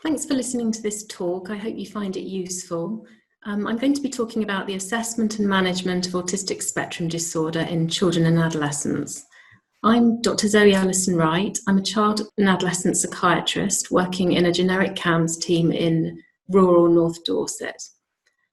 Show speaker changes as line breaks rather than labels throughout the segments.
Thanks for listening to this talk. I hope you find it useful. I'm going to be talking about the assessment and management of autistic spectrum disorder in children and adolescents. I'm Dr. Zoe Ellison-Wright. I'm a child and adolescent psychiatrist working in a generic CAMHS team in rural North Dorset.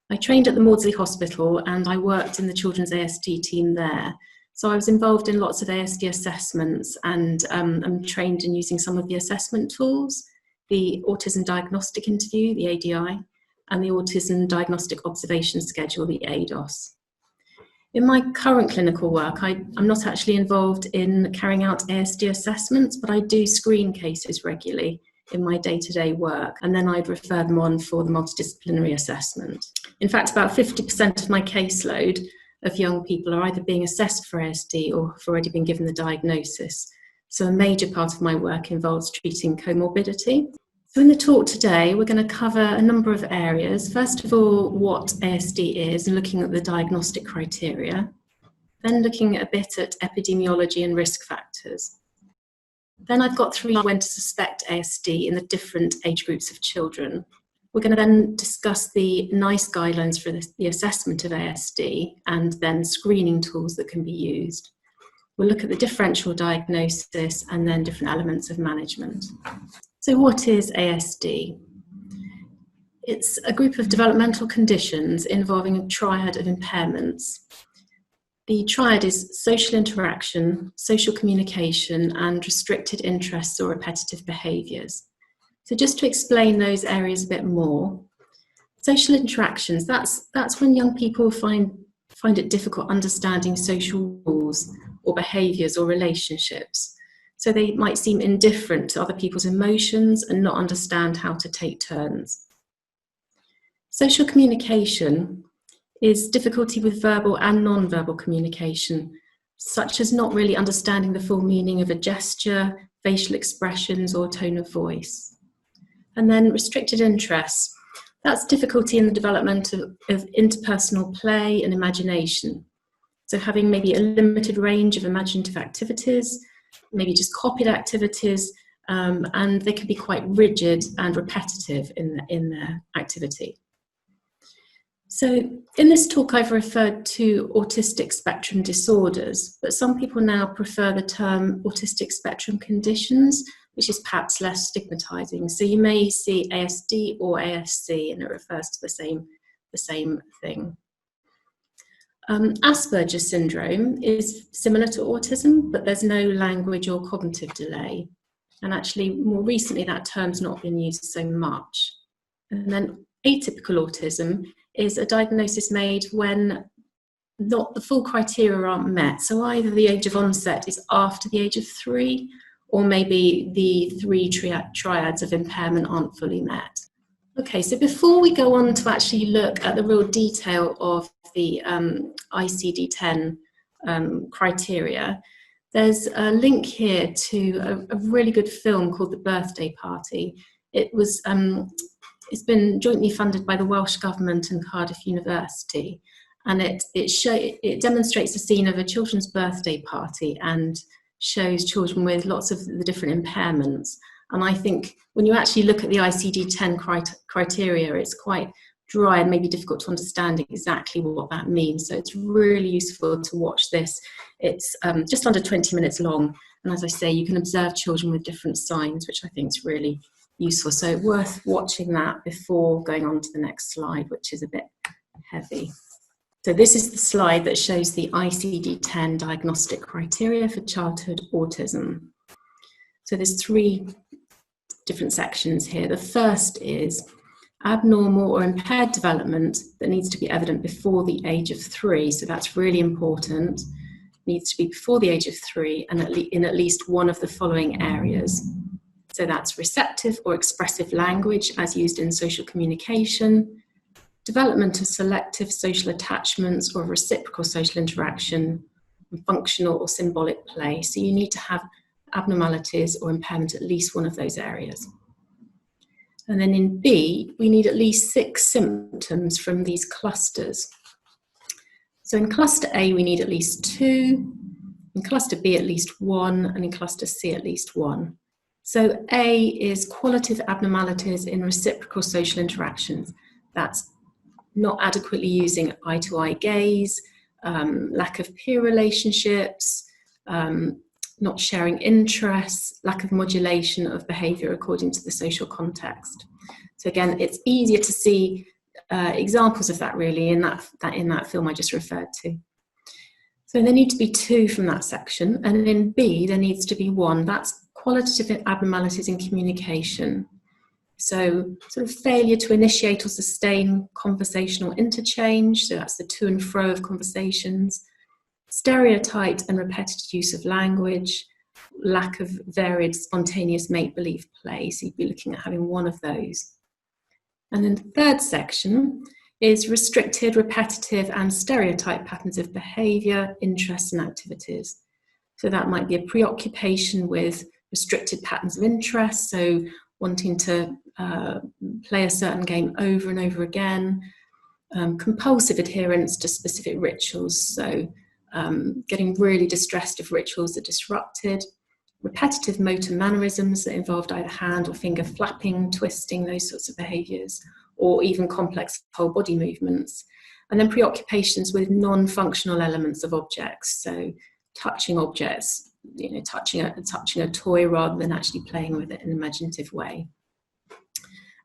I trained at the Maudsley Hospital and I worked in the children's ASD team there. So I was involved in lots of ASD assessments and I'm trained in using some of the assessment tools, the Autism Diagnostic Interview, the ADI, and the Autism Diagnostic Observation Schedule, the ADOS. In my current clinical work, I'm not actually involved in carrying out ASD assessments, but I do screen cases regularly in my day-to-day work, and then I'd refer them on for the multidisciplinary assessment. In fact, about 50% of my caseload of young people are either being assessed for ASD or have already been given the diagnosis. So a major part of my work involves treating comorbidity. So in the talk today, we're going to cover a number of areas. First of all, what ASD is and looking at the diagnostic criteria. Then looking a bit at epidemiology and risk factors. Then I've got when to suspect ASD in the different age groups of children. We're going to then discuss the NICE guidelines for the assessment of ASD and then screening tools that can be used. We'll look at the differential diagnosis and then different elements of management. So what is ASD? It's a group of developmental conditions involving a triad of impairments. The triad is social interaction, social communication, and restricted interests or repetitive behaviours. So just to explain those areas a bit more, social interactions, that's when young people find it difficult understanding social rules or behaviours or relationships. So they might seem indifferent to other people's emotions and not understand how to take turns. Social communication is difficulty with verbal and non-verbal communication, such as not really understanding the full meaning of a gesture, facial expressions, or tone of voice. And then restricted interests, that's difficulty in the development of interpersonal play and imagination. So having maybe a limited range of imaginative activities, maybe just copied activities, and they can be quite rigid and repetitive in their activity. So in this talk I've referred to autistic spectrum disorders, but some people now prefer the term autistic spectrum conditions, which is perhaps less stigmatizing. So you may see ASD or ASC and it refers to the same thing. Aspergers Syndrome is similar to autism, but there's no language or cognitive delay. And actually, more recently, that term's not been used so much. And then atypical autism is a diagnosis made when not the full criteria aren't met. So either the age of onset is after the age of 3, or maybe the 3 triads of impairment aren't fully met. Okay, so before we go on to actually look at the real detail of the ICD-10 criteria, there's a link here to a really good film called The Birthday Party. It's been jointly funded by the Welsh Government and Cardiff University, and it demonstrates a scene of a children's birthday party and shows children with lots of the different impairments. And I think when you actually look at the ICD-10 criteria, it's quite dry and maybe difficult to understand exactly what that means. So it's really useful to watch this. It's just under 20 minutes long. And as I say, you can observe children with different signs, which I think is really useful. So worth watching that before going on to the next slide, which is a bit heavy. So this is the slide that shows the ICD-10 diagnostic criteria for childhood autism. So there's 3 different sections here. The first is abnormal or impaired development that needs to be evident before the age of 3. So that's really important. It needs to be before the age of 3 and in at least one of the following areas. So that's receptive or expressive language as used in social communication, development of selective social attachments or reciprocal social interaction, and functional or symbolic play. So you need to have abnormalities or impairment at least one of those areas. And then in B, we need at least 6 symptoms from these clusters. So in cluster A, we need at least 2, in cluster B, at least 1, and in cluster C, at least 1. So A is qualitative abnormalities in reciprocal social interactions. That's not adequately using eye-to-eye gaze, lack of peer relationships, not sharing interests, lack of modulation of behaviour according to the social context. So again, it's easier to see examples of that really in that film I just referred to. So there need to be 2 from that section, and in B there needs to be 1. That's qualitative abnormalities in communication. So sort of failure to initiate or sustain conversational interchange, so that's the to and fro of conversations, stereotyped and repetitive use of language, lack of varied spontaneous make-believe play, so you'd be looking at having 1 of those. And then the third section is restricted, repetitive and stereotype patterns of behaviour, interests and activities. So that might be a preoccupation with restricted patterns of interest, so wanting to play a certain game over and over again, compulsive adherence to specific rituals, so getting really distressed if rituals are disrupted, repetitive motor mannerisms that involved either hand or finger flapping, twisting, those sorts of behaviours, or even complex whole body movements. And then preoccupations with non-functional elements of objects, so touching objects, touching a toy rather than actually playing with it in an imaginative way.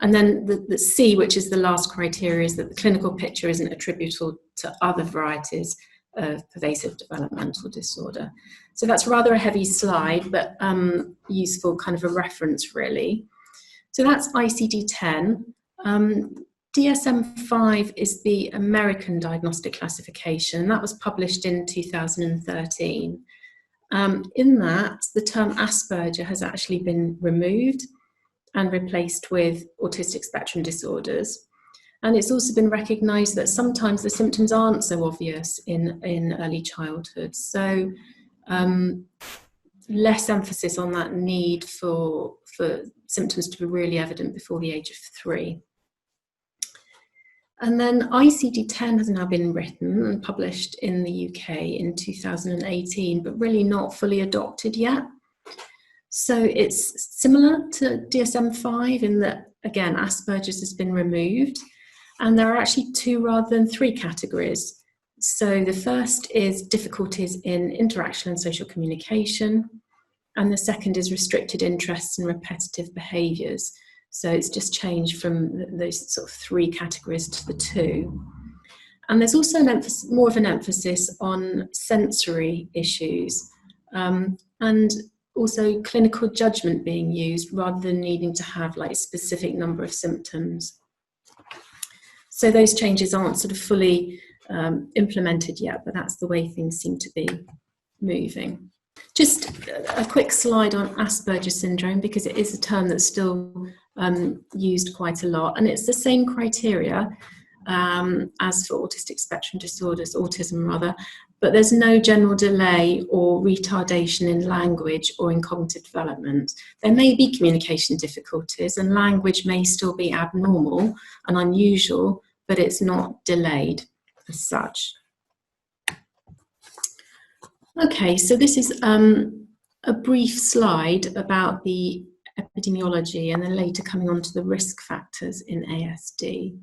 And then the C, which is the last criteria, is that the clinical picture isn't attributable to other varieties of pervasive developmental disorder. So that's rather a heavy slide, but useful kind of a reference really. So that's ICD-10. DSM-5 is the American Diagnostic Classification. That was published in 2013. In that, the term Asperger has actually been removed and replaced with autistic spectrum disorders. And it's also been recognised that sometimes the symptoms aren't so obvious in early childhood. So less emphasis on that need for symptoms to be really evident before the age of 3. And then ICD-10 has now been written and published in the UK in 2018, but really not fully adopted yet. So it's similar to DSM-5 in that, again, Asperger's has been removed. And there are actually 2 rather than 3 categories. So the first is difficulties in interaction and social communication. And the second is restricted interests and repetitive behaviours. So it's just changed from those sort of 3 categories to the 2. And there's also more of an emphasis on sensory issues and also clinical judgment being used rather than needing to have like a specific number of symptoms. So those changes aren't sort of fully implemented yet, but that's the way things seem to be moving. Just a quick slide on Aspergers Syndrome, because it is a term that's still used quite a lot, and it's the same criteria as for autistic spectrum disorders, autism rather, but there's no general delay or retardation in language or in cognitive development. There may be communication difficulties and language may still be abnormal and unusual, but it's not delayed as such. Okay, so this is a brief slide about the epidemiology and then later coming on to the risk factors in ASD.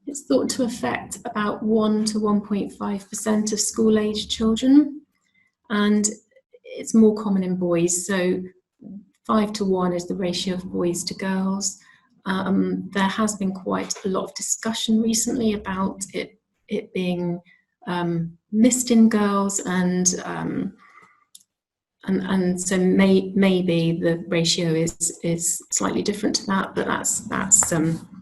It's thought to affect about 1 to 1.5% of school-aged children, and it's more common in boys, so 5 to 1 is the ratio of boys to girls. There has been quite a lot of discussion recently about it being missed in girls, and so maybe the ratio is slightly different to that, but that's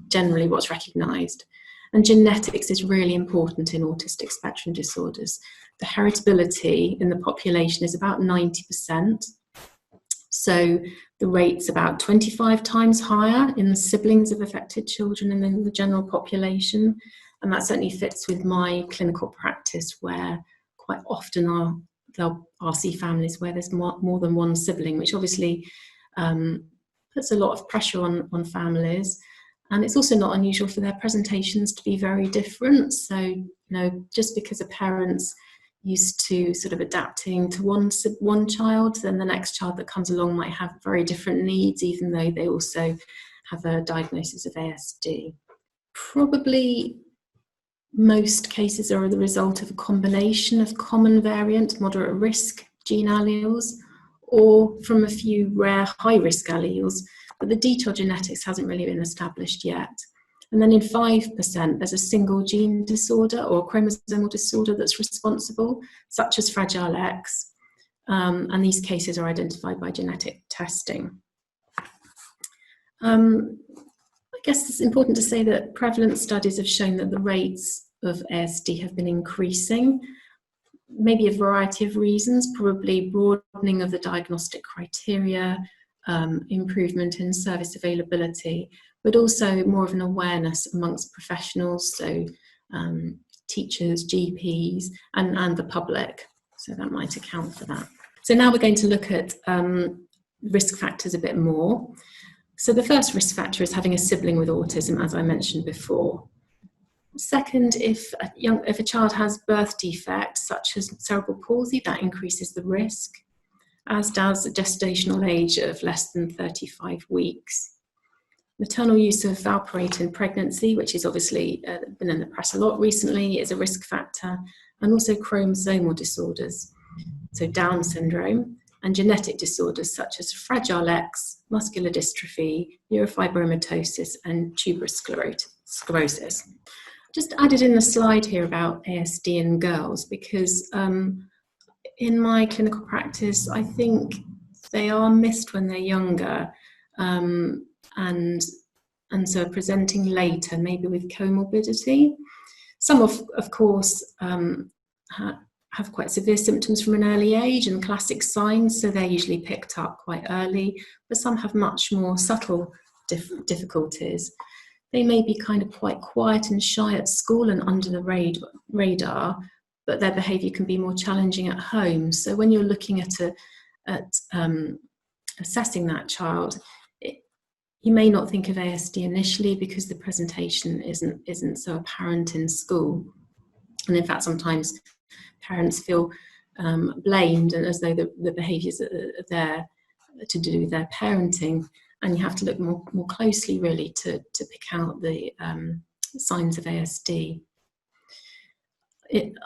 generally what's recognised. And genetics is really important in autistic spectrum disorders. The heritability in the population is about 90%. So the rate's about 25 times higher in the siblings of affected children than in the general population. And that certainly fits with my clinical practice, where quite often I'll see families where there's more than one sibling, which obviously puts a lot of pressure on families. And it's also not unusual for their presentations to be very different. So, just because a parent's used to sort of adapting to one child, then the next child that comes along might have very different needs, even though they also have a diagnosis of ASD. Probably most cases are the result of a combination of common variant, moderate risk gene alleles, or from a few rare high-risk alleles, but the detailed genetics hasn't really been established yet. And then in 5%, there's a single gene disorder or chromosomal disorder that's responsible, such as Fragile X, and these cases are identified by genetic testing. I guess it's important to say that prevalence studies have shown that the rates of ASD have been increasing, maybe a variety of reasons, probably broadening of the diagnostic criteria, improvement in service availability, but also more of an awareness amongst professionals, so teachers, GPs, and the public. So that might account for that. So now we're going to look at risk factors a bit more. So the first risk factor is having a sibling with autism, as I mentioned before. Second, if a child has birth defects such as cerebral palsy, that increases the risk, as does a gestational age of less than 35 weeks. Maternal use of valproate in pregnancy, which is obviously been in the press a lot recently, is a risk factor, and also chromosomal disorders, so Down syndrome, and genetic disorders such as Fragile X, muscular dystrophy, neurofibromatosis, and tuberous sclerosis. Just added in the slide here about ASD and girls because in my clinical practice, I think they are missed when they're younger and so are presenting later, maybe with comorbidity. Some of course have quite severe symptoms from an early age and classic signs, so they're usually picked up quite early, but some have much more subtle difficulties. They may be kind of quite quiet and shy at school and under the radar, but their behaviour can be more challenging at home. So when you're looking at assessing that child, you may not think of ASD initially because the presentation isn't so apparent in school. And in fact, sometimes parents feel blamed and as though the behaviours are there to do with their parenting, and you have to look more closely really to pick out the signs of ASD.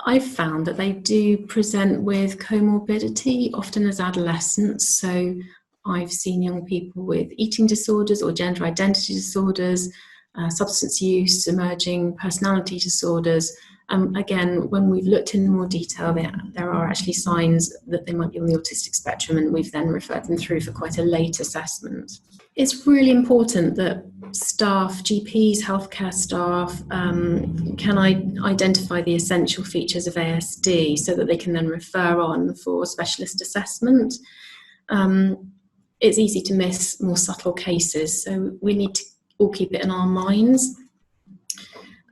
I've found that they do present with comorbidity, often as adolescents. So I've seen young people with eating disorders or gender identity disorders, substance use, emerging personality disorders. Again, when we've looked in more detail, there are actually signs that they might be on the autistic spectrum, and we've then referred them through for quite a late assessment. It's really important that staff, GPs, healthcare staff, can identify the essential features of ASD so that they can then refer on for specialist assessment. It's easy to miss more subtle cases, so we need to all keep it in our minds.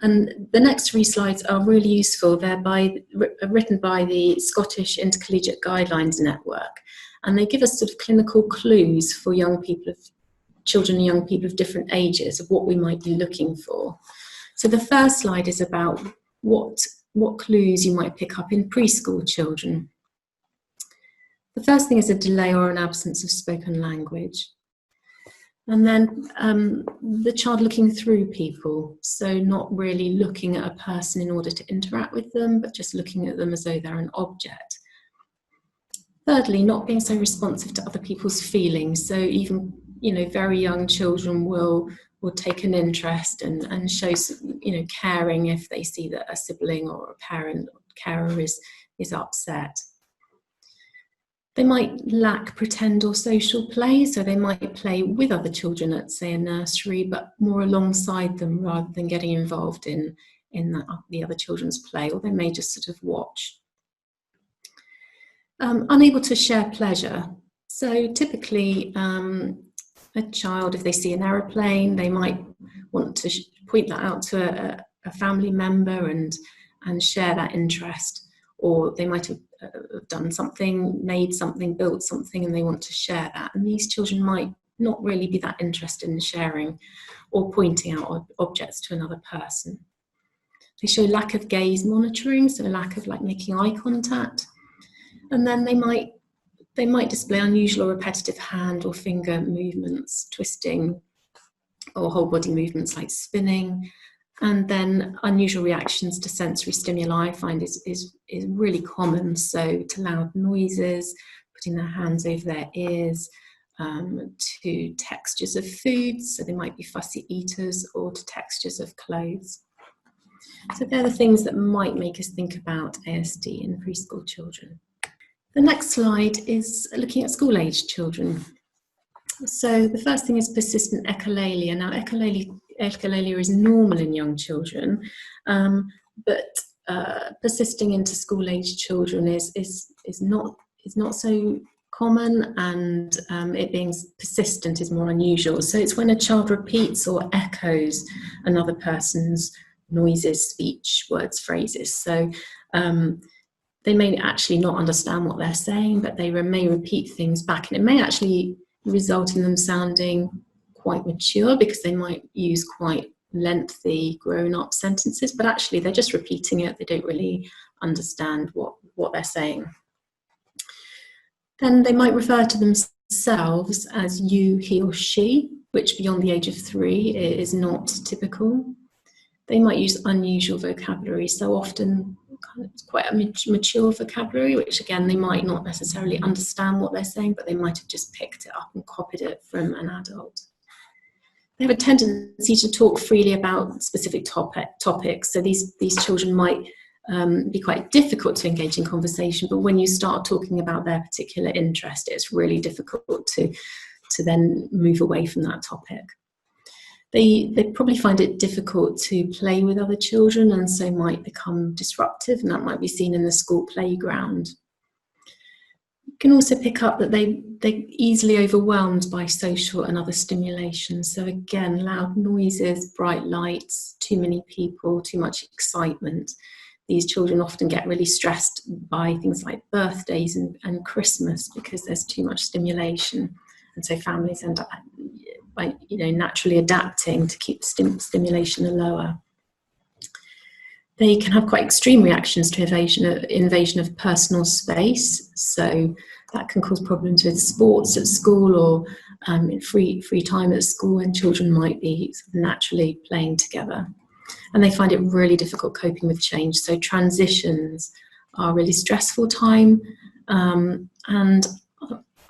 And the next 3 slides are really useful. They're written by the Scottish Intercollegiate Guidelines Network, and they give us sort of clinical clues for children and young people of different ages of what we might be looking for. So the first slide is about what clues you might pick up in preschool children. The first thing is a delay or an absence of spoken language. And then the child looking through people, so not really looking at a person in order to interact with them, but just looking at them as though they're an object. Thirdly, not being so responsive to other people's feelings. So even, very young children will take an interest and show, caring if they see that a sibling or a parent or carer is upset. They might lack pretend or social play, so they might play with other children at, say, a nursery, but more alongside them rather than getting involved in the other children's play, or they may just sort of watch. Unable to share pleasure. So typically, a child, if they see an aeroplane, they might want to point that out to a family member and share that interest, or they might have done something, made something, built something, and they want to share that. And these children might not really be that interested in sharing or pointing out objects to another person. They show lack of gaze monitoring, so a lack of making eye contact. And then they might display unusual or repetitive hand or finger movements, twisting, or whole body movements like spinning. And then unusual reactions to sensory stimuli I find is really common. So to loud noises, putting their hands over their ears, to textures of foods, so they might be fussy eaters, or to textures of clothes. So they're the things that might make us think about ASD in preschool children. The next slide is looking at school-aged children. So the first thing is persistent echolalia. Now echolalia is normal in young children, but persisting into school-aged children is not so common, and it being persistent is more unusual. So it's when a child repeats or echoes another person's noises, speech, words, phrases. So they may actually not understand what they're saying, but they may repeat things back, and it may actually result in them sounding quite mature because they might use quite lengthy grown-up sentences, but actually they're just repeating it. They don't really understand what they're saying. Then they might refer to themselves as you, he or she, which beyond the age of 3 is not typical. They might use unusual vocabulary, so often it's quite a mature vocabulary, which again, they might not necessarily understand what they're saying, but they might have just picked it up and copied it from an adult. They have a tendency to talk freely about specific topics, so these children might be quite difficult to engage in conversation, but when you start talking about their particular interest, it's really difficult to then move away from that topic. They probably find it difficult to play with other children, and so might become disruptive, and that might be seen in the school playground. You can also pick up that they're easily overwhelmed by social and other stimulations. So again, loud noises, bright lights, too many people, too much excitement. These children often get really stressed by things like birthdays and Christmas because there's too much stimulation, and so families end up by naturally adapting to keep stimulation lower. They can have quite extreme reactions to invasion of personal space, so that can cause problems with sports at school or in free time at school, when children might be sort of naturally playing together. And they find it really difficult coping with change, so transitions are a really stressful time, and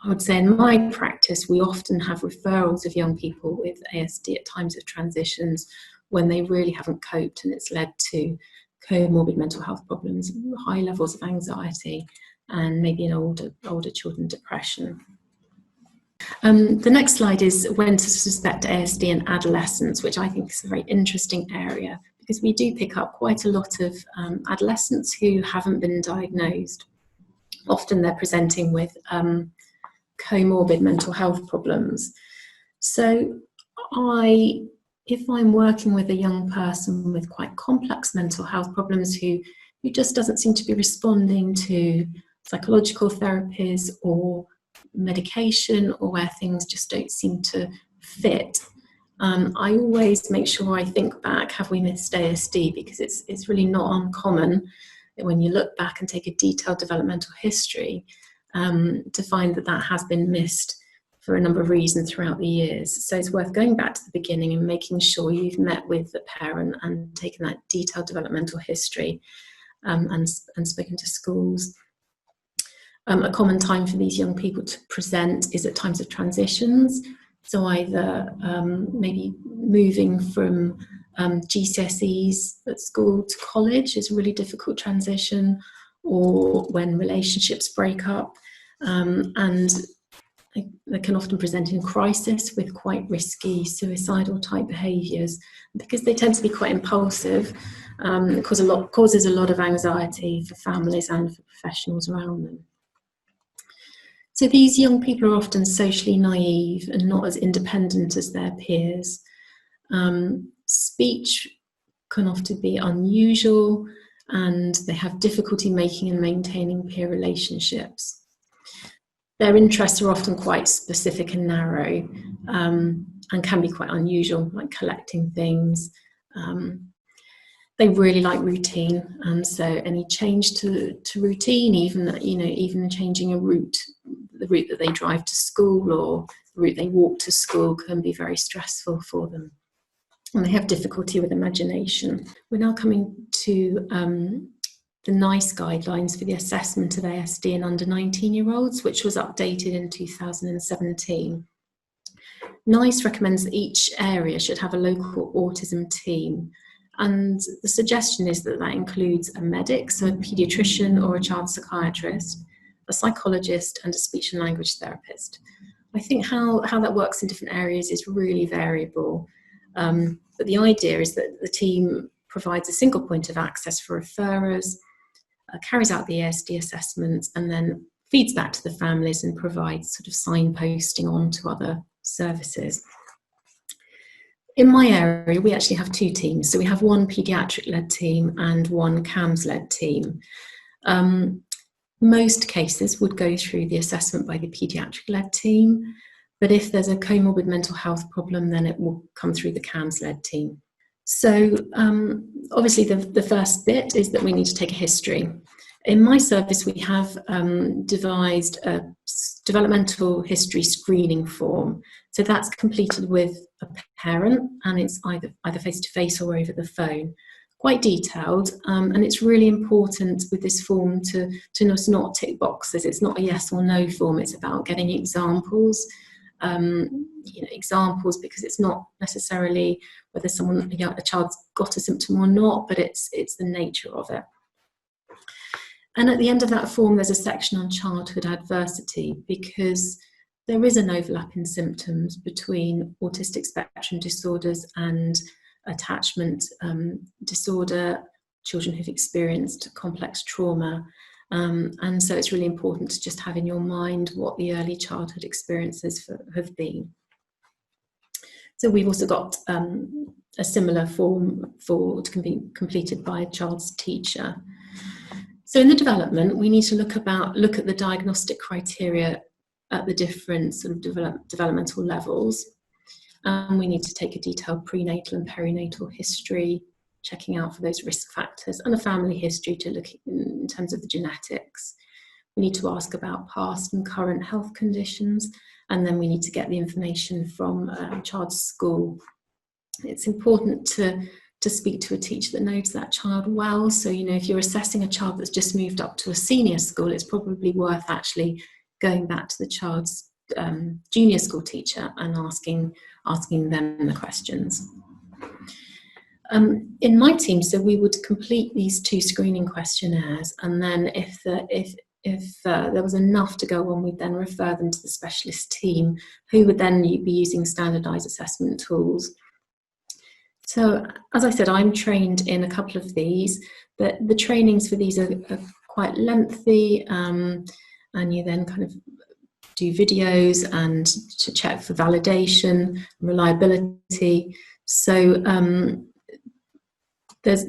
I would say in my practice, we often have referrals of young people with ASD at times of transitions when they really haven't coped, and it's led to comorbid mental health problems, high levels of anxiety, and maybe in older children, depression. The next slide is when to suspect ASD in adolescents, which I think is a very interesting area because we do pick up quite a lot of adolescents who haven't been diagnosed. Often they're presenting with comorbid mental health problems. So if I'm working with a young person with quite complex mental health problems who just doesn't seem to be responding to psychological therapies or medication, or where things just don't seem to fit, I always make sure I think back, have we missed ASD? Because it's really not uncommon when you look back and take a detailed developmental history to find that has been missed for a number of reasons throughout the years. So it's worth going back to the beginning and making sure you've met with the parent and taken that detailed developmental history and spoken to schools. A common time for these young people to present is at times of transitions. So either maybe moving from GCSEs at school to college is a really difficult transition, or when relationships break up, and they can often present in crisis with quite risky suicidal type behaviours. Because they tend to be quite impulsive, it causes a lot of anxiety for families and for professionals around them. So these young people are often socially naive and not as independent as their peers. Speech can often be unusual, and they have difficulty making and maintaining peer relationships. Their interests are often quite specific and narrow, and can be quite unusual, like collecting things. They really like routine, and so any change to routine, even changing a route, the route that they drive to school or the route they walk to school, can be very stressful for them. And they have difficulty with imagination. We're now coming to the NICE guidelines for the assessment of ASD in under 19-year-olds, which was updated in 2017. NICE recommends that each area should have a local autism team. And the suggestion is that that includes a medic, so a paediatrician or a child psychiatrist, a psychologist, and a speech and language therapist. I think how that works in different areas is really variable. But the idea is that the team provides a single point of access for referrers, carries out the ASD assessments, and then feeds back to the families and provides sort of signposting on to other services. In my area, we actually have two teams. So we have one paediatric-led team and one CAMHS-led team. Most cases would go through the assessment by the paediatric-led team, but if there's a comorbid mental health problem, then it will come through the CAMHS-led team. So obviously the first bit is that we need to take a history. In my service, we have devised a developmental history screening form. So that's completed with a parent, and it's either face-to-face or over the phone. Quite detailed, and it's really important with this form to not tick boxes. It's not a yes or no form. It's about getting examples. Examples, because it's not necessarily whether a child's got a symptom or not, but it's the nature of it. And at the end of that form, there's a section on childhood adversity, because there is an overlap in symptoms between autistic spectrum disorders and attachment disorder, children who've experienced complex trauma. And so it's really important to just have in your mind what the early childhood experiences have been. So we've also got a similar form to be completed by a child's teacher. So in the development, we need to look at the diagnostic criteria at the different sort of developmental levels. We need to take a detailed prenatal and perinatal history, checking out for those risk factors, and a family history to look in terms of the genetics. We need to ask about past and current health conditions, and then we need to get the information from a child's school. It's important to speak to a teacher that knows that child well. So, if you're assessing a child that's just moved up to a senior school, it's probably worth actually going back to the child's junior school teacher and asking them the questions. In my team, so we would complete these two screening questionnaires, and then if there was enough to go on, we'd then refer them to the specialist team, who would then be using standardised assessment tools. So, as I said, I'm trained in a couple of these, but the trainings for these are quite lengthy, and you then kind of do videos and to check for validation, reliability. So there's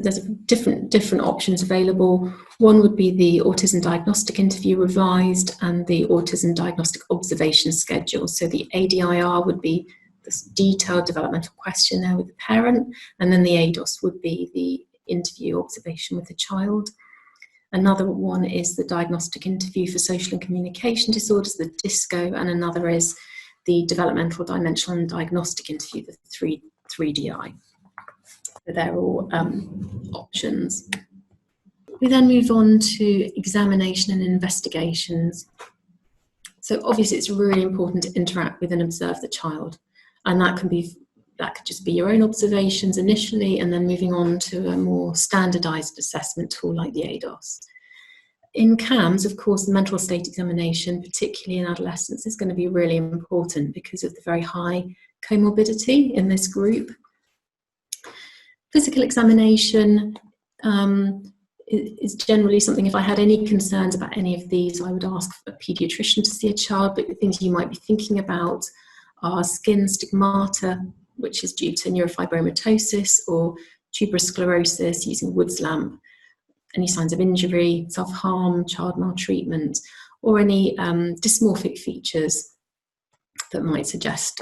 different options available. One would be the Autism Diagnostic Interview Revised and the Autism Diagnostic Observation Schedule. So the ADIR would be this detailed developmental questionnaire with the parent, and then the ADOS would be the interview observation with the child. Another one is the Diagnostic Interview for Social and Communication Disorders, the DISCO, and another is the Developmental, Dimensional and Diagnostic Interview, the 3DI. So they're all options. We then move on to examination and investigations. So obviously it's really important to interact with and observe the child, and that could just be your own observations initially, and then moving on to a more standardised assessment tool like the ADOS. In CAMHS, of course, the mental state examination, particularly in adolescents, is going to be really important because of the very high comorbidity in this group. Physical examination is generally something, if I had any concerns about any of these, I would ask a paediatrician to see a child, but the things you might be thinking about are skin stigmata, which is due to neurofibromatosis, or tuberous sclerosis using Wood's lamp, any signs of injury, self-harm, child maltreatment, or any dysmorphic features that might suggest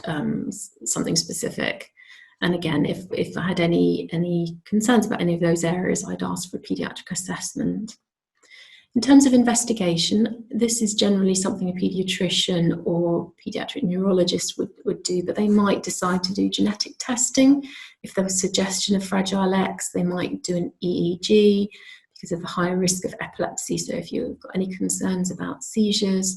something specific. And again, if I had any concerns about any of those areas, I'd ask for a paediatric assessment. In terms of investigation, this is generally something a paediatrician or paediatric neurologist would do, but they might decide to do genetic testing. If there was suggestion of Fragile X, they might do an EEG because of the higher risk of epilepsy, so if you've got any concerns about seizures.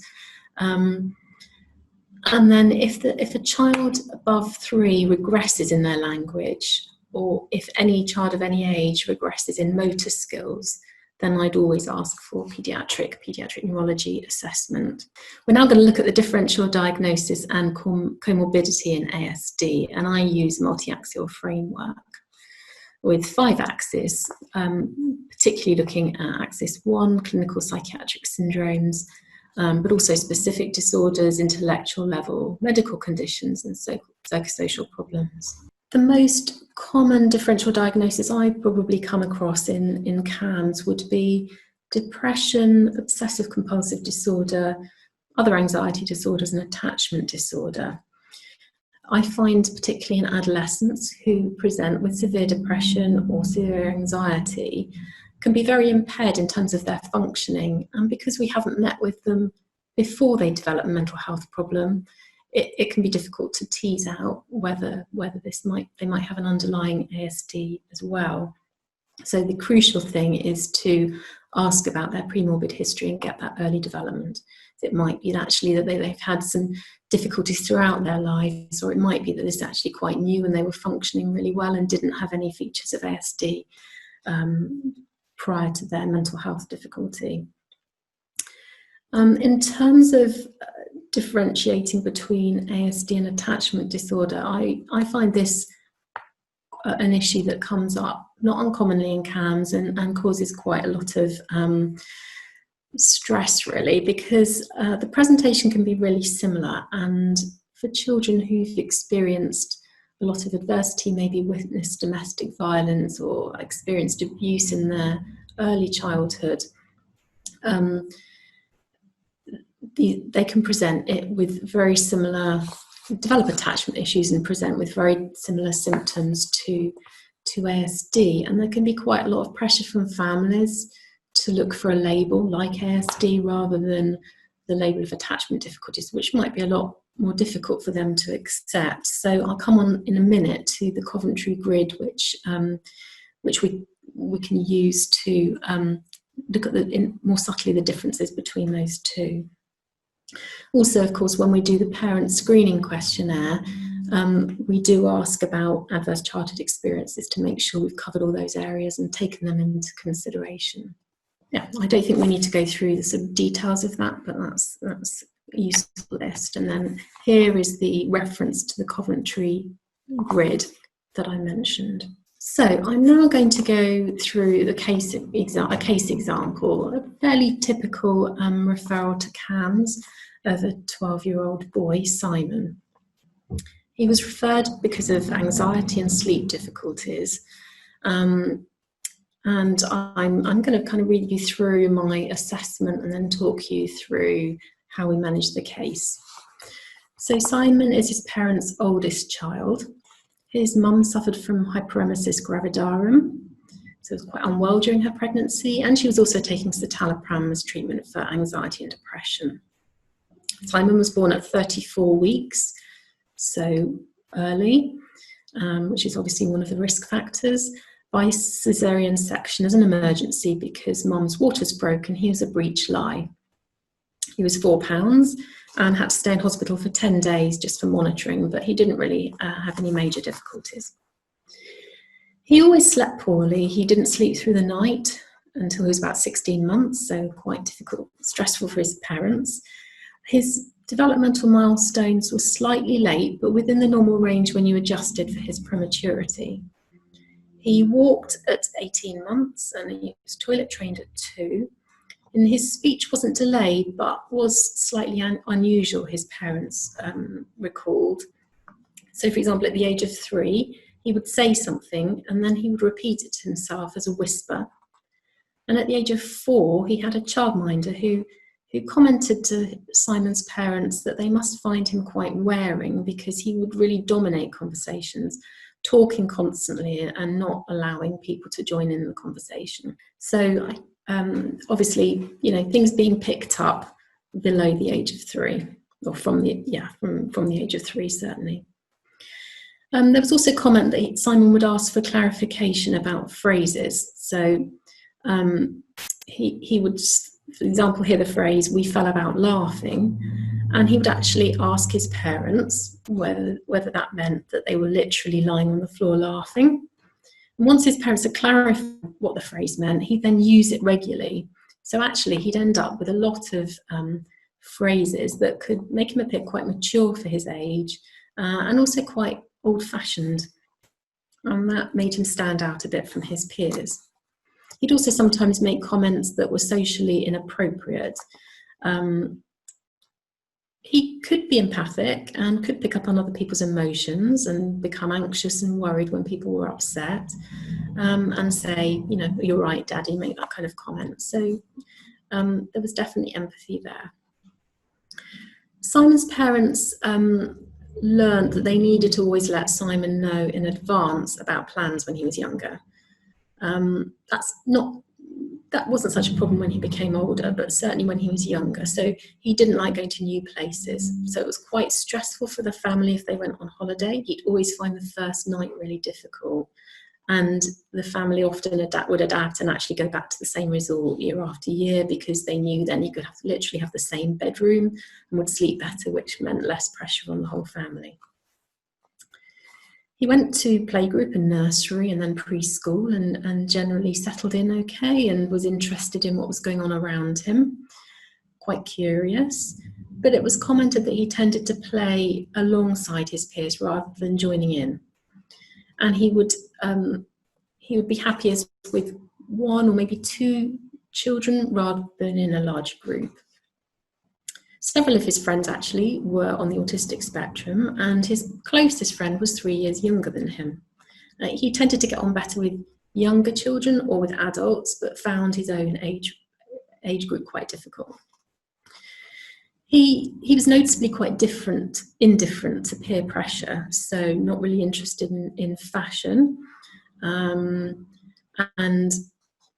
And then if a child above 3 regresses in their language, or if any child of any age regresses in motor skills, then I'd always ask for pediatric neurology assessment. We're now going to look at the differential diagnosis and comorbidity in ASD, and I use a multi-axial framework with 5 axes, particularly looking at axis 1, clinical psychiatric syndromes, but also specific disorders, intellectual level, medical conditions, and psychosocial problems. The most common differential diagnosis I probably come across in CAMHS would be depression, obsessive compulsive disorder, other anxiety disorders, and attachment disorder. I find particularly in adolescents who present with severe depression or severe anxiety can be very impaired in terms of their functioning, and because we haven't met with them before they develop a mental health problem, it can be difficult to tease out whether they might have an underlying ASD as well. So the crucial thing is to ask about their premorbid history and get that early development. It might be actually that they've had some difficulties throughout their lives, or it might be that this is actually quite new and they were functioning really well and didn't have any features of ASD prior to their mental health difficulty. In terms of differentiating between ASD and attachment disorder, I find this an issue that comes up not uncommonly in CAMHS and causes quite a lot of stress, really, because the presentation can be really similar, and for children who've experienced a lot of adversity, maybe witnessed domestic violence or experienced abuse in their early childhood, they can present it with very similar, develop attachment issues and present with very similar symptoms to ASD. And there can be quite a lot of pressure from families to look for a label like ASD rather than the label of attachment difficulties, which might be a lot more difficult for them to accept. So I'll come on in a minute to the Coventry grid, which we can use to look at more subtly the differences between those two. Also, of course, when we do the parent screening questionnaire, we do ask about adverse childhood experiences to make sure we've covered all those areas and taken them into consideration. Yeah, I don't think we need to go through the sort of details of that, but that's a useful list. And then here is the reference to the Coventry grid that I mentioned. So I'm now going to go through a case example, a fairly typical referral to CAMHS of a 12-year-old boy, Simon. He was referred because of anxiety and sleep difficulties. And I'm going to kind of read you through my assessment and then talk you through how we manage the case. So Simon is his parents' oldest child. His mum suffered from hyperemesis gravidarum, so was quite unwell during her pregnancy, and she was also taking citalopram as treatment for anxiety and depression. Simon was born at 34 weeks, so early, which is obviously one of the risk factors, by caesarean section as an emergency because mum's waters broke and he was a breech lie. He was 4 pounds and had to stay in hospital for 10 days just for monitoring, but he didn't really have any major difficulties. He always slept poorly. He didn't sleep through the night until he was about 16 months, so quite difficult, stressful for his parents. His developmental milestones were slightly late, but within the normal range when you adjusted for his prematurity. He walked at 18 months and he was toilet trained at 2. And his speech wasn't delayed, but was slightly unusual, his parents recalled. So, for example, at the age of 3, he would say something and then he would repeat it to himself as a whisper. And at the age of 4, he had a childminder who commented to Simon's parents that they must find him quite wearing because he would really dominate conversations, talking constantly and not allowing people to join in the conversation. So obviously, things being picked up below the age of 3, or from the age of 3 certainly. There was also a comment that Simon would ask for clarification about phrases. So he would, for example, hear the phrase, "we fell about laughing," and he would actually ask his parents whether that meant that they were literally lying on the floor laughing. And once his parents had clarified what the phrase meant, he'd then use it regularly. So actually he'd end up with a lot of phrases that could make him appear quite mature for his age, and also quite old-fashioned, and that made him stand out a bit from his peers. He'd also sometimes make comments that were socially inappropriate. He could be empathic and could pick up on other people's emotions and become anxious and worried when people were upset, and say, "You're right, Daddy," make that kind of comment. So there was definitely empathy there. Simon's parents learned that they needed to always let Simon know in advance about plans when he was younger. That wasn't such a problem when he became older, but certainly when he was younger. So he didn't like going to new places. So it was quite stressful for the family if they went on holiday. He'd always find the first night really difficult. And the family often would adapt and actually go back to the same resort year after year, because they knew then he could literally have the same bedroom and would sleep better, which meant less pressure on the whole family. He went to playgroup and nursery and then preschool, and generally settled in okay and was interested in what was going on around him, quite curious. But it was commented that he tended to play alongside his peers rather than joining in. And he would be happiest with 1 or maybe 2 children rather than in a large group. Several of his friends actually were on the autistic spectrum, and his closest friend was 3 years younger than him. He tended to get on better with younger children or with adults, but found his own age group quite difficult. He was noticeably quite indifferent to peer pressure, so not really interested in fashion. And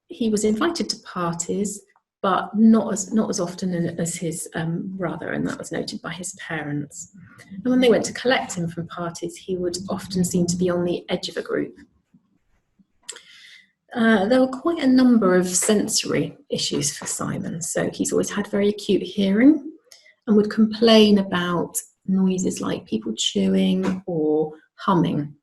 he was invited to parties, but not as often as his brother, and that was noted by his parents. And when they went to collect him from parties, he would often seem to be on the edge of a group. There were quite a number of sensory issues for Simon. So he's always had very acute hearing and would complain about noises like people chewing or humming.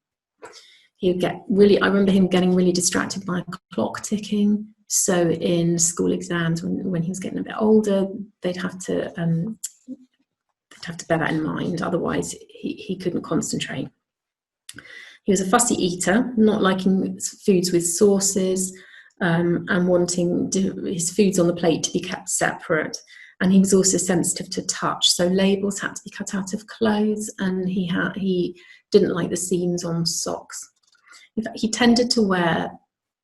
He would I remember him getting really distracted by a clock ticking. So in school exams, when he was getting a bit older, they'd have to bear that in mind. Otherwise, he couldn't concentrate. He was a fussy eater, not liking foods with sauces, and wanting his foods on the plate to be kept separate. And he was also sensitive to touch, so labels had to be cut out of clothes, and he didn't like the seams on socks. In fact, he tended to wear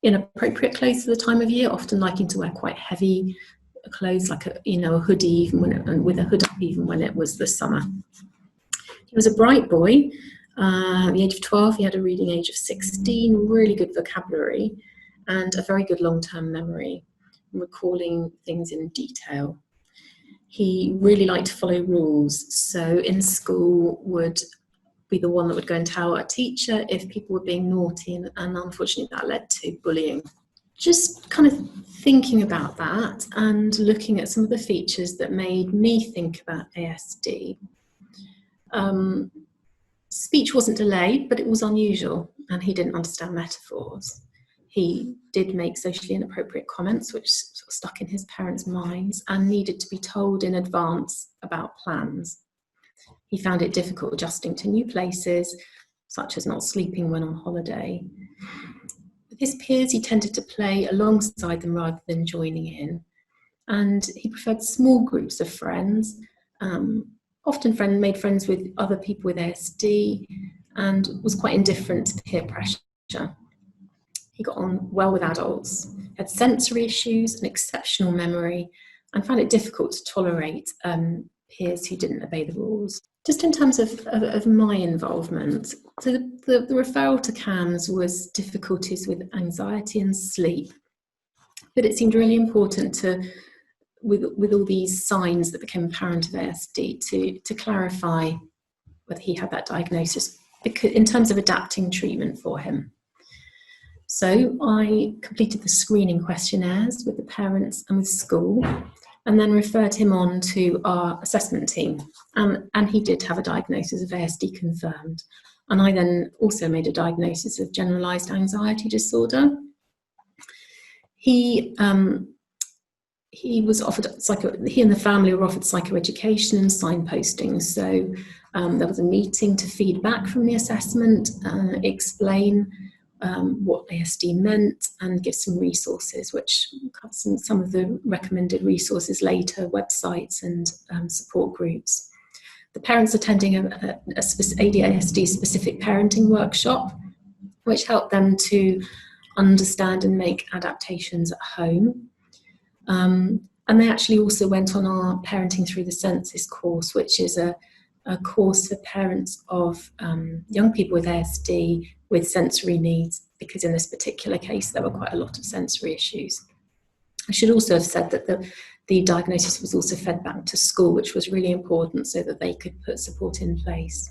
inappropriate clothes for the time of year, often liking to wear quite heavy clothes, like a hoodie, and with a hood up even when it was the summer. He was a bright boy. At the age of 12, he had a reading age of 16, really good vocabulary, and a very good long-term memory, recalling things in detail. He really liked to follow rules, so in school would be the one that would go and tell a teacher if people were being naughty, and unfortunately that led to bullying. Just kind of thinking about that and looking at some of the features that made me think about ASD. Speech wasn't delayed, but it was unusual, and he didn't understand metaphors. He did make socially inappropriate comments, which sort of stuck in his parents' minds, and needed to be told in advance about plans. He found it difficult adjusting to new places, such as not sleeping when on holiday. With his peers, he tended to play alongside them rather than joining in, and he preferred small groups of friends, often made friends with other people with ASD, and was quite indifferent to peer pressure. He got on well with adults, had sensory issues, an exceptional memory, and found it difficult to tolerate peers who didn't obey the rules. Just in terms of my involvement, so the referral to CAMHS was difficulties with anxiety and sleep, but it seemed really important to, with all these signs that became apparent of ASD, to clarify whether he had that diagnosis, because in terms of adapting treatment for him. So I completed the screening questionnaires with the parents and with school, and then referred him on to our assessment team. And he did have a diagnosis of ASD confirmed. And I then also made a diagnosis of generalised anxiety disorder. He was offered he and the family were offered psychoeducation and signposting. So there was a meeting to feed back from the assessment, explain what ASD meant, and give some resources, which some of the recommended resources later, websites and support groups. The parents attending a ASD specific parenting workshop, which helped them to understand and make adaptations at home. And they actually also went on our Parenting Through the Senses course, which is a course for parents of young people with ASD with sensory needs, because in this particular case there were quite a lot of sensory issues. I should also have said that the diagnosis was also fed back to school, which was really important so that they could put support in place.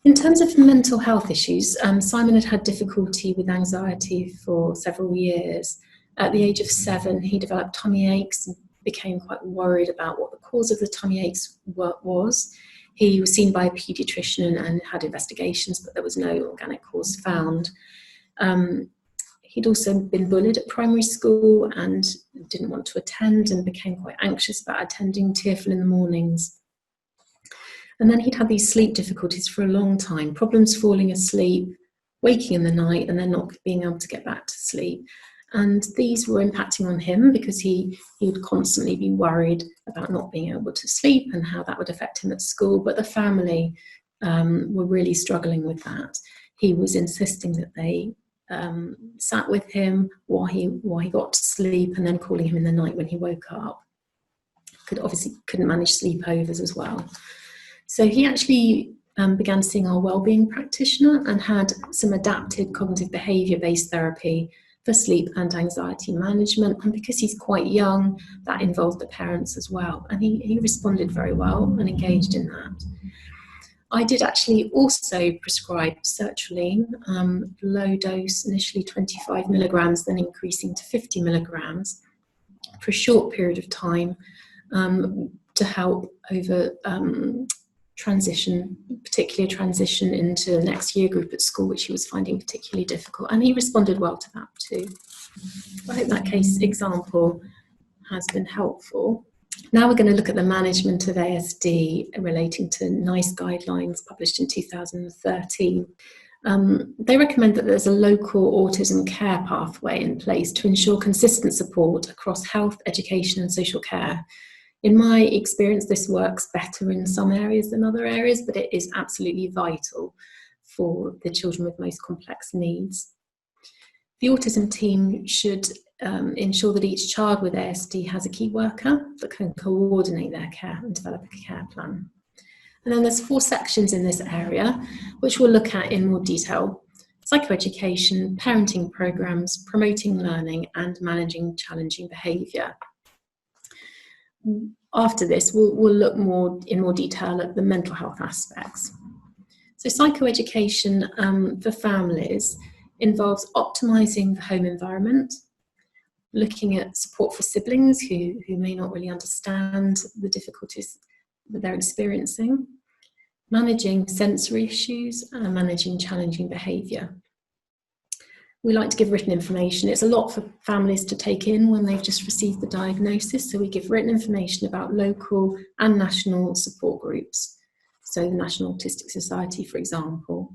In terms of mental health issues, Simon had had difficulty with anxiety for several years. At the age of 7, he developed tummy aches and became quite worried about what the cause of the tummy aches was. He was seen by a paediatrician and had investigations, but there was no organic cause found. He'd also been bullied at primary school and didn't want to attend and became quite anxious about attending, tearful in the mornings. And then he'd had these sleep difficulties for a long time, problems falling asleep, waking in the night, and then not being able to get back to sleep. And these were impacting on him because he would constantly be worried about not being able to sleep and how that would affect him at school. But the family were really struggling with that. He was insisting that they sat with him while he got to sleep, and then calling him in the night when he woke up. Couldn't manage sleepovers as well. So he actually began seeing our wellbeing practitioner and had some adapted cognitive behaviour-based therapy for sleep and anxiety management. And because he's quite young, that involved the parents as well. And he responded very well and engaged in that. I did actually also prescribe sertraline, low dose, initially 25 milligrams, then increasing to 50 milligrams for a short period of time to help over transition, particularly a transition into the next year group at school, which he was finding particularly difficult. And he responded well to that too. I hope that case example has been helpful. Now we're going to look at the management of ASD relating to NICE guidelines published in 2013. They recommend that there's a local autism care pathway in place to ensure consistent support across health, education and social care. In my experience, this works better in some areas than other areas, but it is absolutely vital for the children with most complex needs. The autism team should ensure that each child with ASD has a key worker that can coordinate their care and develop a care plan. And then there's 4 sections in this area, which we'll look at in more detail: psychoeducation, parenting programs, promoting learning, and managing challenging behaviour. After this, we'll look in more detail at the mental health aspects. So psychoeducation for families involves optimising the home environment, looking at support for siblings who may not really understand the difficulties that they're experiencing, managing sensory issues, and managing challenging behaviour. We like to give written information. It's a lot for families to take in when they've just received the diagnosis, so we give written information about local and national support groups. So the National Autistic Society, for example.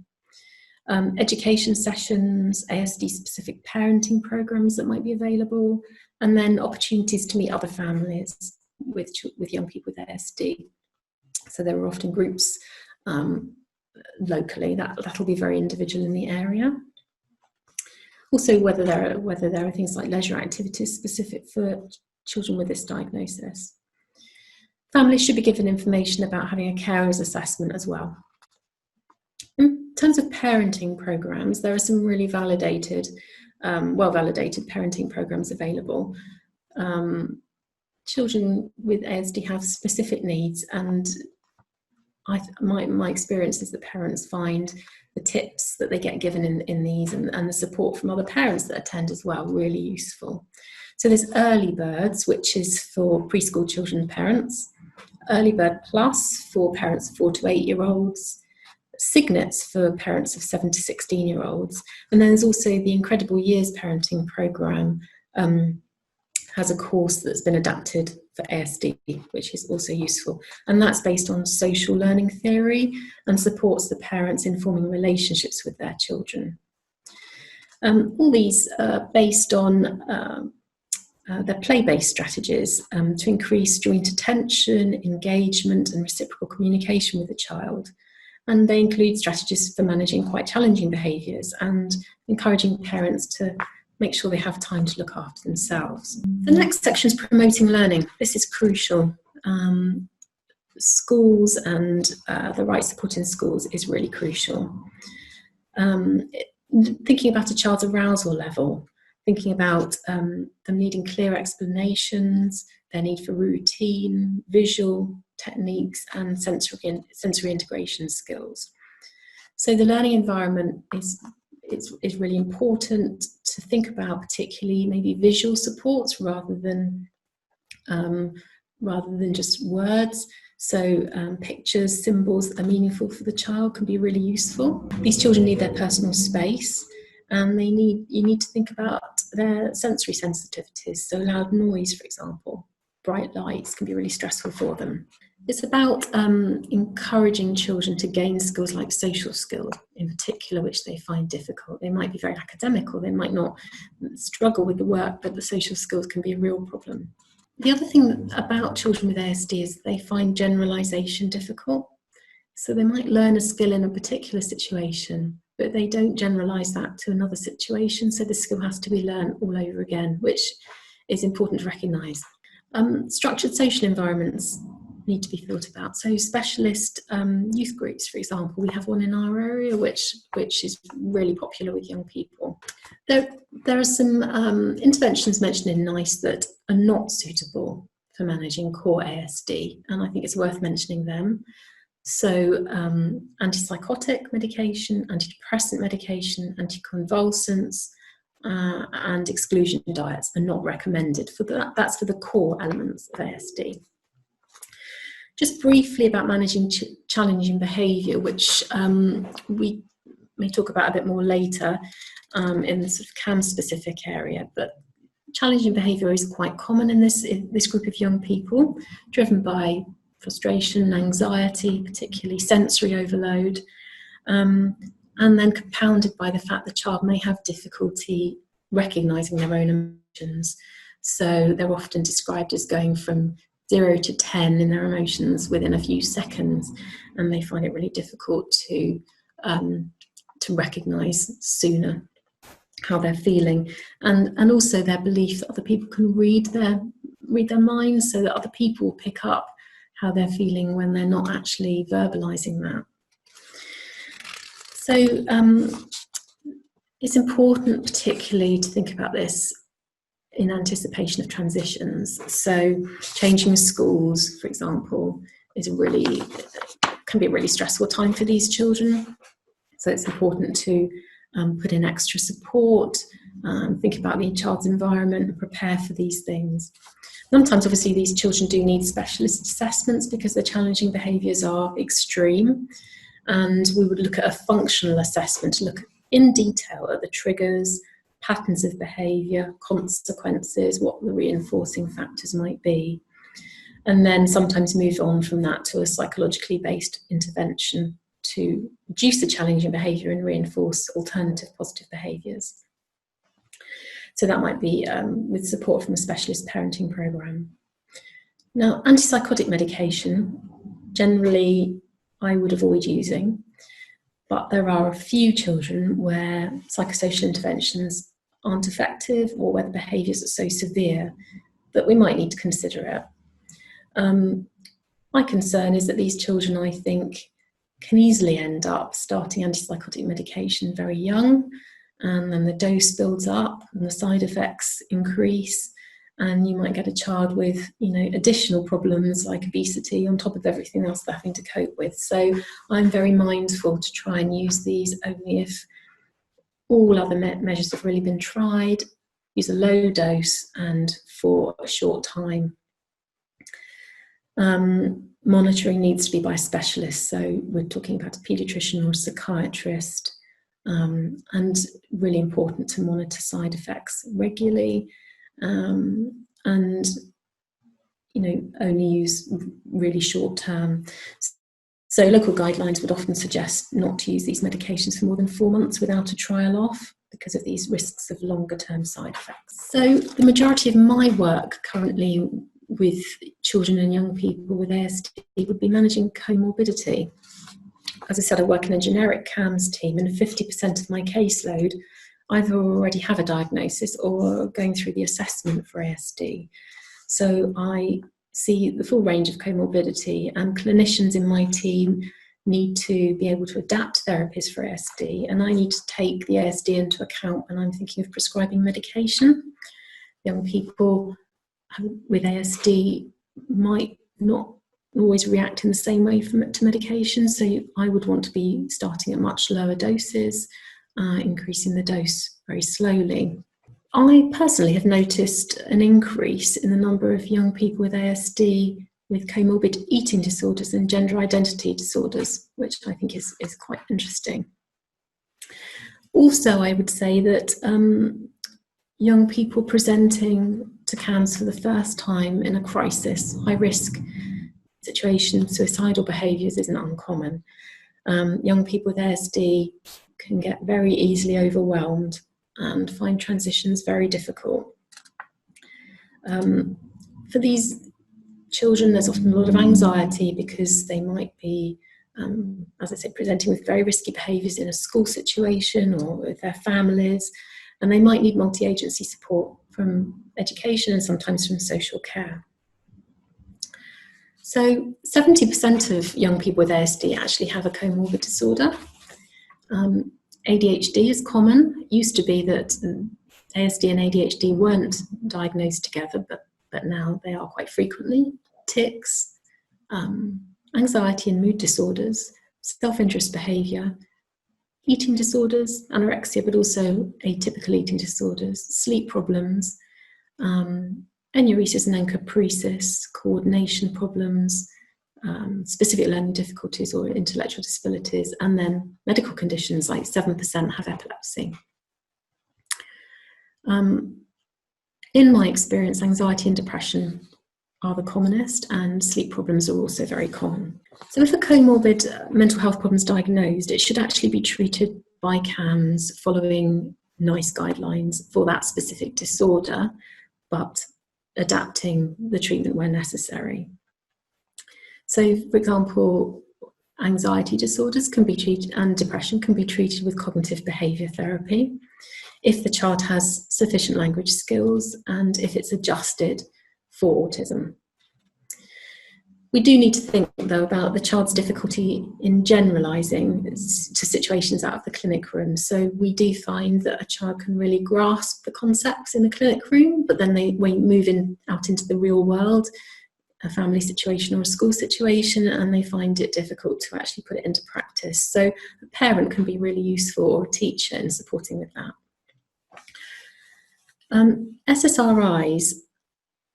Education sessions, ASD-specific parenting programs that might be available, and then opportunities to meet other families with young people with ASD. So there are often groups locally. That'll be very individual in the area. Also, whether there are things like leisure activities specific for children with this diagnosis. Families should be given information about having a carer's assessment as well. In terms of parenting programs, there are some really validated, well-validated parenting programs available. Children with ASD have specific needs, and my experience is that parents find the tips that they get given in these and the support from other parents that attend as well really useful. So there's Early Birds, which is for preschool children parents, Early Bird Plus for parents of 4 to 8-year-olds, Signets for parents of 7 to 16-year-olds, and then there's also the Incredible Years parenting programme. Has a course that's been adapted for ASD, which is also useful. And that's based on social learning theory and supports the parents in forming relationships with their children. All these are based on their play-based strategies to increase joint attention, engagement, and reciprocal communication with the child. And they include strategies for managing quite challenging behaviours and encouraging parents to make sure they have time to look after themselves. The next section is promoting learning. This is crucial. Schools and the right support in schools is really crucial. Thinking about a child's arousal level, thinking about them needing clear explanations, their need for routine, visual techniques, and sensory integration skills. So the learning environment is really important to think about, particularly maybe visual supports rather than just words. So pictures, symbols that are meaningful for the child can be really useful. These children need their personal space, and you need to think about their sensory sensitivities. So loud noise, for example, bright lights can be really stressful for them. It's about encouraging children to gain skills like social skills in particular, which they find difficult. They might be very academic, or they might not struggle with the work, but the social skills can be a real problem. The other thing about children with ASD is they find generalisation difficult. So they might learn a skill in a particular situation, but they don't generalise that to another situation. So the skill has to be learned all over again, which is important to recognise. Structured social environments need to be thought about. So specialist youth groups, for example, we have one in our area which is really popular with young people. There are some interventions mentioned in NICE that are not suitable for managing core ASD, and I think it's worth mentioning them. So antipsychotic medication, antidepressant medication, anticonvulsants, and exclusion diets are not recommended. That's for the core elements of ASD. Just briefly about managing challenging behaviour, which we may talk about a bit more later in the sort of CAMH-specific area, but challenging behaviour is quite common in this group of young people, driven by frustration, anxiety, particularly sensory overload, and then compounded by the fact the child may have difficulty recognising their own emotions. So they're often described as going from 0 to 10 in their emotions within a few seconds, and they find it really difficult to recognise sooner how they're feeling, and also their belief that other people can read their minds, so that other people pick up how they're feeling when they're not actually verbalising that. So it's important particularly to think about this in anticipation of transitions. So changing schools, for example, can be a really stressful time for these children. So it's important to put in extra support, think about the child's environment and prepare for these things. Sometimes, obviously, these children do need specialist assessments because their challenging behaviours are extreme. And we would look at a functional assessment to look in detail at the triggers, patterns of behaviour, consequences, what the reinforcing factors might be. And then sometimes move on from that to a psychologically based intervention to reduce the challenging behaviour and reinforce alternative positive behaviours. So that might be with support from a specialist parenting programme. Now, antipsychotic medication, generally I would avoid using, but there are a few children where psychosocial interventions aren't effective, or where the behaviours are so severe that we might need to consider it. My concern is that these children, I think, can easily end up starting antipsychotic medication very young, and then the dose builds up and the side effects increase, and you might get a child with, additional problems like obesity on top of everything else they're having to cope with. So I'm very mindful to try and use these only if all other measures have really been tried, use a low dose and for a short time. Monitoring needs to be by a specialist, so we're talking about a paediatrician or a psychiatrist, and really important to monitor side effects regularly, and only use really short term. So local guidelines would often suggest not to use these medications for more than 4 months without a trial off, because of these risks of longer term side effects. So the majority of my work currently with children and young people with ASD would be managing comorbidity. As I said, I work in a generic CAMHS team, and 50% of my caseload either already have a diagnosis or are going through the assessment for ASD. So I see the full range of comorbidity, and clinicians in my team need to be able to adapt therapies for ASD, and I need to take the ASD into account when I'm thinking of prescribing medication. Young people with ASD might not always react in the same way to medication, so I would want to be starting at much lower doses, increasing the dose very slowly. I personally have noticed an increase in the number of young people with ASD with comorbid eating disorders and gender identity disorders, which I think is quite interesting. Also, I would say that young people presenting to CAMHS for the first time in a crisis, high-risk situation, suicidal behaviours isn't uncommon. Young people with ASD can get very easily overwhelmed and find transitions very difficult. For these children, there's often a lot of anxiety because they might be, as I said, presenting with very risky behaviours in a school situation or with their families, and they might need multi-agency support from education and sometimes from social care. So 70% of young people with ASD actually have a comorbid disorder. ADHD is common. It used to be that ASD and ADHD weren't diagnosed together, but now they are quite frequently. Tics, anxiety and mood disorders, self-interest behaviour, eating disorders, anorexia, but also atypical eating disorders, sleep problems, enuresis and encopresis, coordination problems, specific learning difficulties or intellectual disabilities, and then medical conditions like 7% have epilepsy. In my experience, anxiety and depression are the commonest, and sleep problems are also very common. So if a comorbid mental health problem is diagnosed, it should actually be treated by CAMHS following NICE guidelines for that specific disorder, but adapting the treatment where necessary. So, for example, anxiety disorders can be treated, and depression can be treated with cognitive behaviour therapy if the child has sufficient language skills and if it's adjusted for autism. We do need to think, though, about the child's difficulty in generalising to situations out of the clinic room. So we do find that a child can really grasp the concepts in the clinic room, but then they move out into the real world, a family situation or a school situation, and they find it difficult to actually put it into practice. So a parent can be really useful, or a teacher, in supporting with that. SSRIs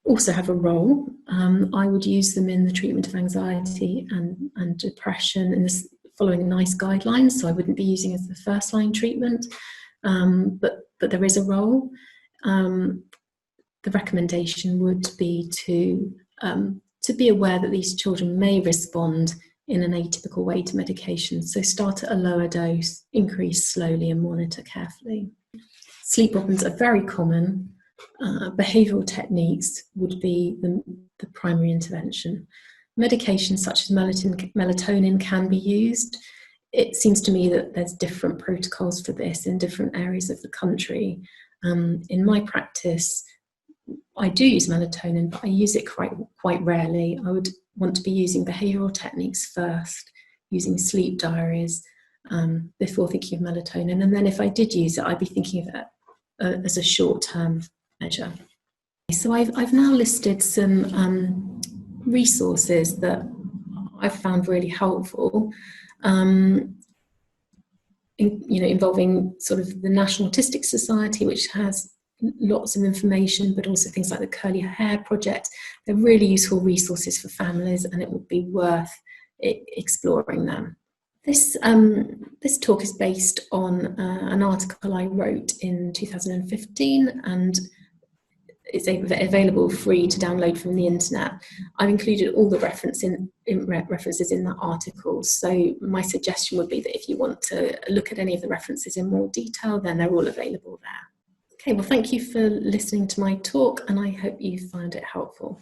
also have a role. I would use them in the treatment of anxiety and depression in this, following NICE guidelines, so I wouldn't be using it as the first line treatment, but there is a role. The recommendation would be to be aware that these children may respond in an atypical way to medication, so start at a lower dose, increase slowly and monitor carefully. Sleep problems are very common. Behavioural techniques would be the primary intervention. Medications such as melatonin can be used. It seems to me that there's different protocols for this in different areas of the country. In my practice, I do use melatonin, but I use it quite rarely. I would want to be using behavioural techniques first, using sleep diaries before thinking of melatonin. And then if I did use it, I'd be thinking of it as a short-term measure. So I've now listed some resources that I've found really helpful, involving sort of the National Autistic Society, which has lots of information, but also things like the Curly Hair Project. They're really useful resources for families, and it would be worth exploring them. This talk is based on an article I wrote in 2015, and it's available free to download from the internet. I've included all the references in that article. So my suggestion would be that if you want to look at any of the references in more detail, then they're all available there. Okay, well, thank you for listening to my talk, and I hope you found it helpful.